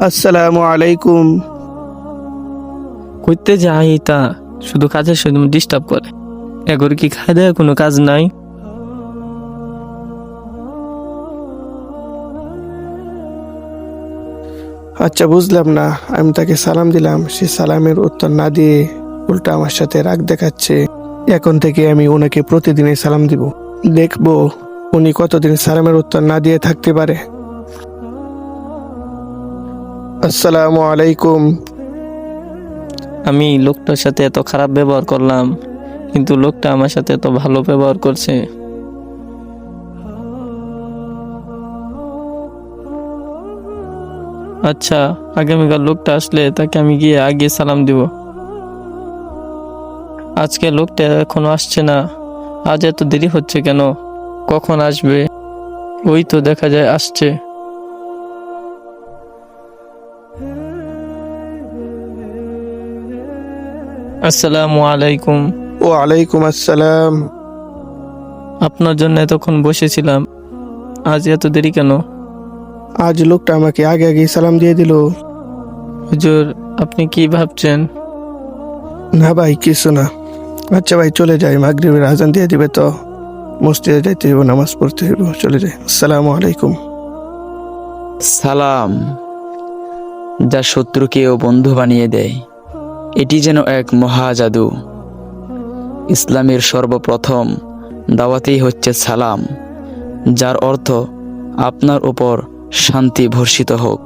আসসালামু আলাইকুম। কইতে যাই তা শুধু কাজের সময় ডিস্টার্ব করে। এগোর কি খাই দেয় কোনো কাজ নাই? আচ্ছা, বুঝলাম না। আমি তাকে সালাম দিলাম, সে সালামের উত্তর না দিয়ে উল্টা আমার সাথে রাগ দেখাচ্ছে। এখন থেকে আমি ওনাকে প্রতিদিনই সালাম দিব, দেখবো উনি কতদিন সালামের উত্তর না দিয়ে থাকতে পারে। আসসালামু আলাইকুম। আমি লোকটার সাথে এত খারাপ ব্যবহার করলাম, কিন্তু লোকটা আমার সাথে এত ভালো ব্যবহার করছে। আচ্ছা, আগামীকাল লোকটা আসলে তাকে আমি গিয়ে আগে সালাম দিব। আজকে লোকটা এখনো আসছে না, আজ এত দেরি হচ্ছে কেন? কখন আসবে? ওই তো দেখা যায় আসছে। আসসালামু আলাইকুম। ওয়ালাইকুম আসসালাম। আপনার জন্য এতক্ষণ বসেছিলাম, আজ এত দেরি কেন? আজ লোকটা আমাকে আগে আগে সালাম দিয়ে দিল। হুজুর, আপনি কি ভাবছেন? না ভাই, কিছু না। আচ্ছা ভাই, চলে যাই, মাগরিবের আজান দিয়ে দিবে তো, মসজিদে যাইতে হইব, নামাজ পড়তে হইব, চলে যাই। আসসালামু আলাইকুম। সালাম, যা শত্রুকেও বন্ধু বানিয়ে দেয়, এটি যেন এক মহা জাদু। ইসলামের সর্বপ্রথম দাওয়াতেই হচ্ছে সালাম, যার অর্থ আপনার উপর শান্তি বর্ষিত হোক।